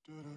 Slide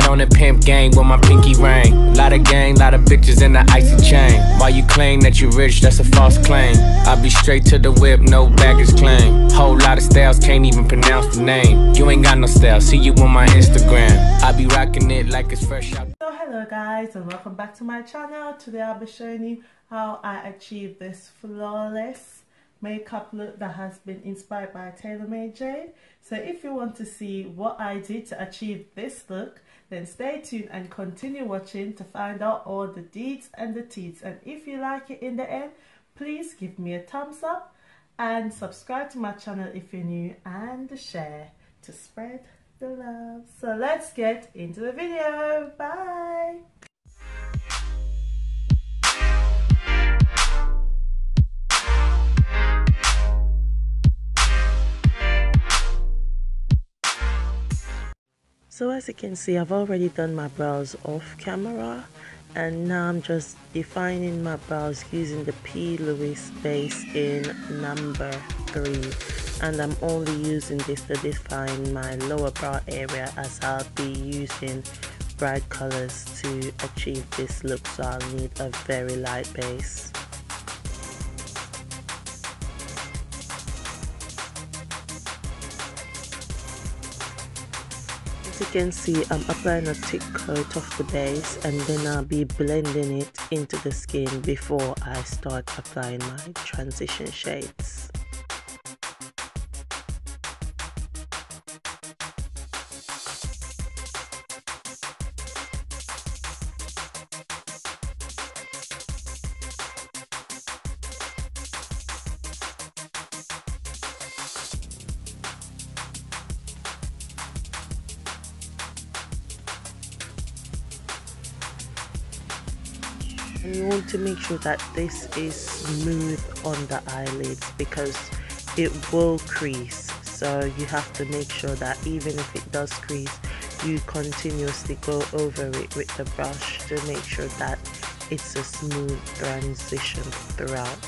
on the pimp gang with my pinky ring. Lot of gang, lot of bitches in the icy chain. While you claim that you rich, that's a false claim. I be straight to the whip, no baggage claim. Whole lot of styles, can't even pronounce the name. You ain't got no style, see you on my Instagram. I be rocking it like it's fresh out. So hello guys, and welcome back to my channel. Today I'll be showing you how I achieved this flawless makeup look that has been inspired by Tailormadejane. So if you want to see what I did to achieve this look, then stay tuned and continue watching to find out all the deeds and the teats. And if you like it in the end, please give me a thumbs up and subscribe to my channel if you're new, and share to spread the love. So let's get into the video. Bye. So as you can see, I've already done my brows off camera, and now I'm just defining my brows using the P. Louise base in number 3, and I'm only using this to define my lower brow area, as I'll be using bright colors to achieve this look, so I'll need a very light base. As you can see, I'm applying a thick coat of the base, and then I'll be blending it into the skin before I start applying my transition shades. And you want to make sure that this is smooth on the eyelids because it will crease, so you have to make sure that even if it does crease, you continuously go over it with the brush to make sure that it's a smooth transition throughout.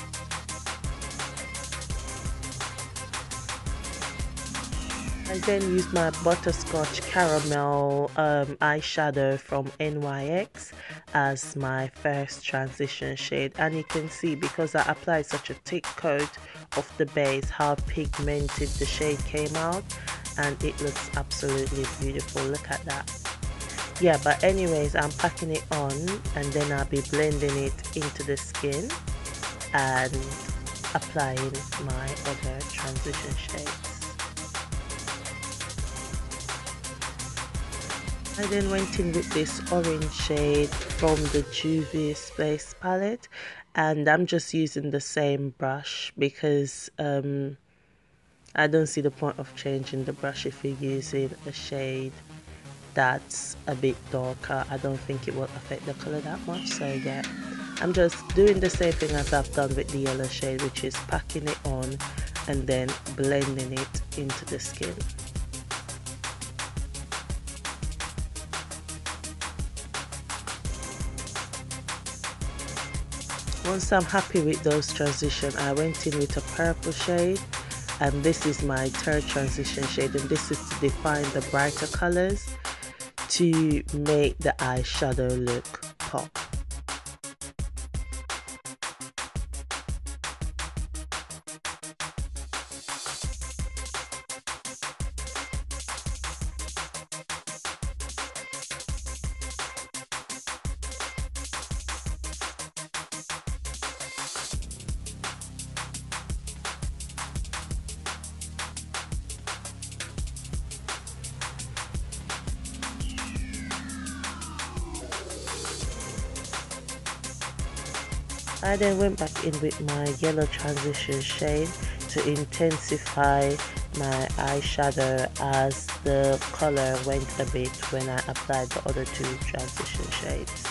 I then used my butterscotch caramel eyeshadow from NYX as my first transition shade, and you can see, because I applied such a thick coat of the base, how pigmented the shade came out, and it looks absolutely beautiful. Look at that. Yeah, but anyways, I'm packing it on, and then I'll be blending it into the skin and applying my other transition shades. I then went in with this orange shade from the Juvia Space palette, and I'm just using the same brush because I don't see the point of changing the brush if you're using a shade that's a bit darker. I don't think it will affect the color that much. So yeah, I'm just doing the same thing as I've done with the yellow shade, which is packing it on and then blending it into the skin. Once I'm happy with those transitions, I went in with a purple shade, and this is my third transition shade, and this is to define the brighter colors to make the eyeshadow look pop. I then went back in with my yellow transition shade to intensify my eyeshadow as the color went a bit when I applied the other two transition shades.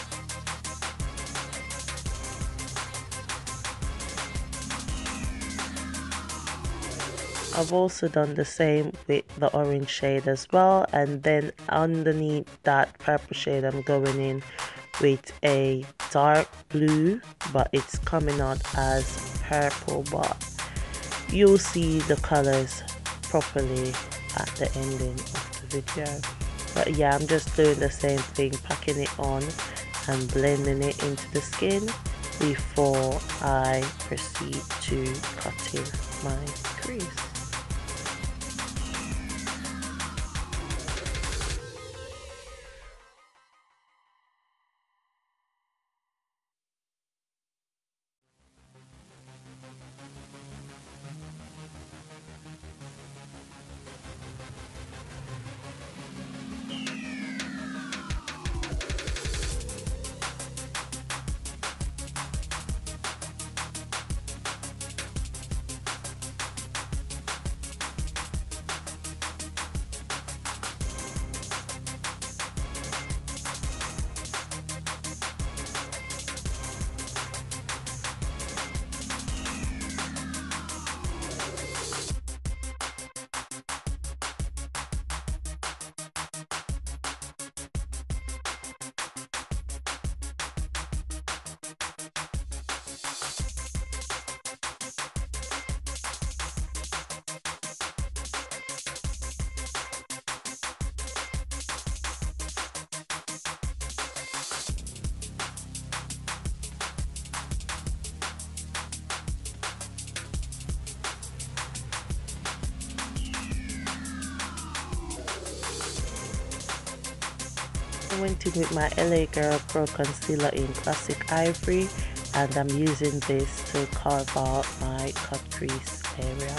I've also done the same with the orange shade as well, and then underneath that purple shade I'm going in with a dark blue, but it's coming out as purple, but you'll see the colors properly at the ending of the video. But yeah, I'm just doing the same thing, packing it on and blending it into the skin before I proceed to cutting my crease. I went in with my LA Girl Pro Concealer in Classic Ivory, and I'm using this to carve out my cut crease area.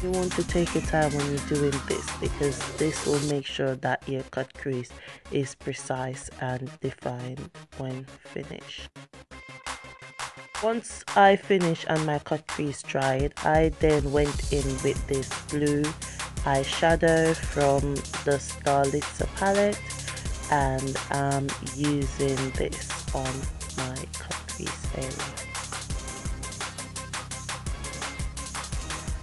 You want to take your time when you're doing this, because this will make sure that your cut crease is precise and defined when finished. Once I finished and my cut crease dried, I then went in with this blue eyeshadow from the Strelitzia palette, and I'm using this on my cut crease area.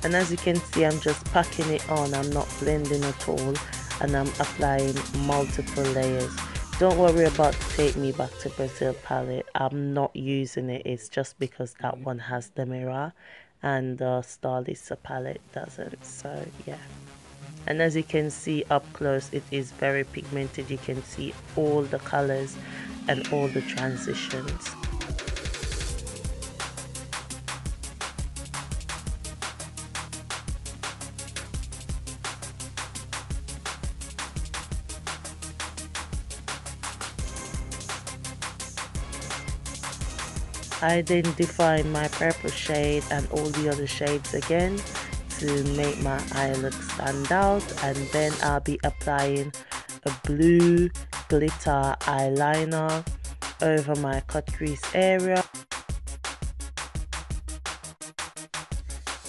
And as you can see, I'm just packing it on, I'm not blending at all, and I'm applying multiple layers. Don't worry about the Take Me Back to Brazil palette. I'm not using it. It's just because that one has the mirror and the Strelitzia palette doesn't. So yeah. And as you can see up close, it is very pigmented. You can see all the colors and all the transitions. I then define my purple shade and all the other shades again to make my eye look stand out, and then I'll be applying a blue glitter eyeliner over my cut crease area,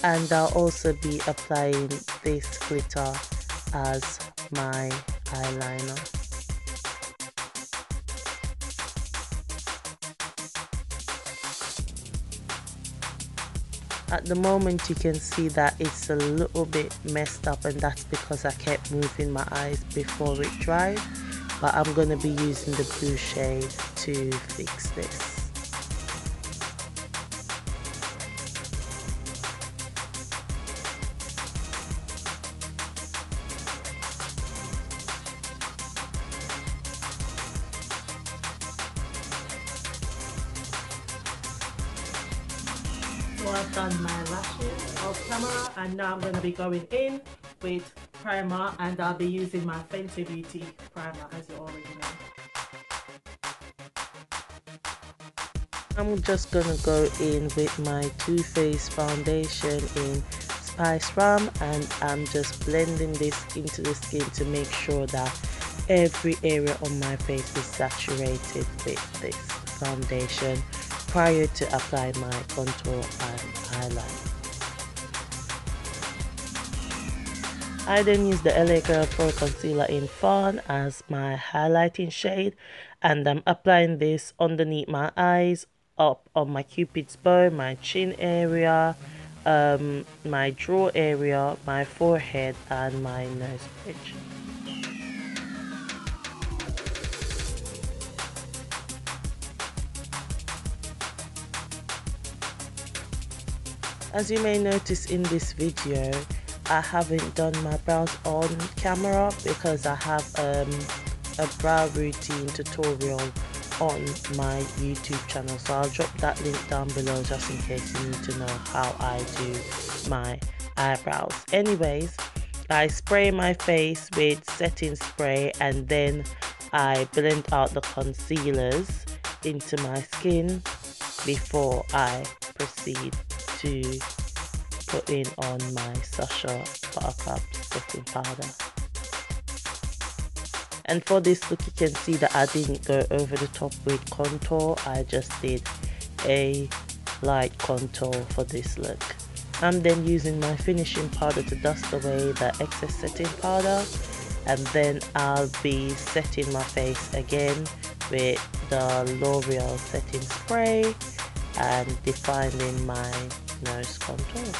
and I'll also be applying this glitter as my eyeliner. At the moment you can see that it's a little bit messed up, and that's because I kept moving my eyes before it dried, but I'm going to be using the blue shade to fix this. So I've done my lashes off camera, and now I'm going to be going in with primer, and I'll be using my Fenty Beauty primer, as you already know. I'm just going to go in with my Too Faced foundation in Spice Rum, and I'm just blending this into the skin to make sure that every area on my face is saturated with this foundation prior to apply my contour and highlight. I then use the LA Girl Pro Concealer in Fawn as my highlighting shade, and I'm applying this underneath my eyes, up on my cupid's bow, my chin area, my jaw area, my forehead, and my nose bridge. As you may notice in this video, I haven't done my brows on camera because I have a brow routine tutorial on my YouTube channel, so I'll drop that link down below just in case you need to know how I do my eyebrows. Anyways, I spray my face with setting spray and then I blend out the concealers into my skin before I proceed to put in on my Sasha buttercup setting powder. And for this look, you can see that I didn't go over the top with contour. I just did a light contour for this look. I'm then using my finishing powder to dust away the excess setting powder, and then I'll be setting my face again with the L'Oreal setting spray and defining my nose contour.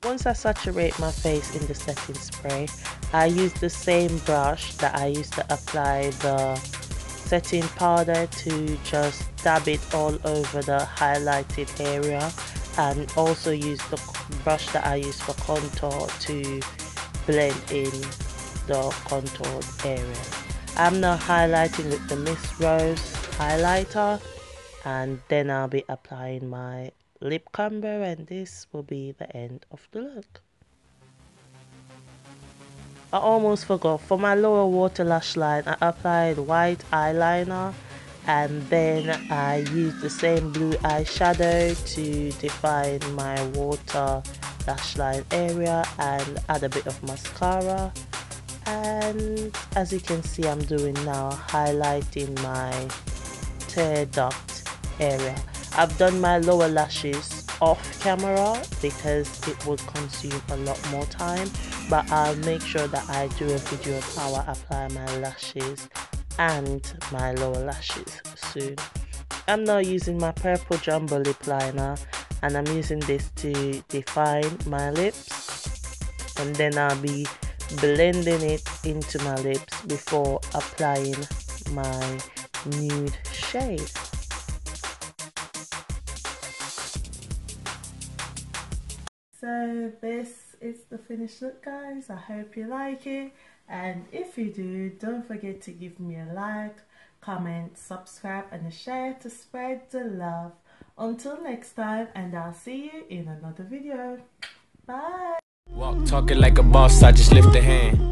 Once I saturate my face in the setting spray, I use the same brush that I used to apply the setting powder to just dab it all over the highlighted area, and also use the brush that I use for contour to blend in the contoured area. I'm now highlighting with the Miss Rose highlighter, and then I'll be applying my lip combo, and this will be the end of the look. I almost forgot, for my lower water lash line I applied white eyeliner, and then I used the same blue eyeshadow to define my water lash line area and add a bit of mascara. And as you can see, I'm doing now highlighting my tear duct area. I've done my lower lashes off camera because it would consume a lot more time, but I'll make sure that I do a video of how I apply my lashes and my lower lashes soon. I'm now using my purple jumbo lip liner, and I'm using this to define my lips, and then I'll be blending it into my lips before applying my nude shade. So this is the finished look, guys. I hope you like it, and if you do, don't forget to give me a like, comment, subscribe and a share to spread the love. Until next time, and I'll see you in another video. Bye. Walk talking like a boss, I just lift a hand.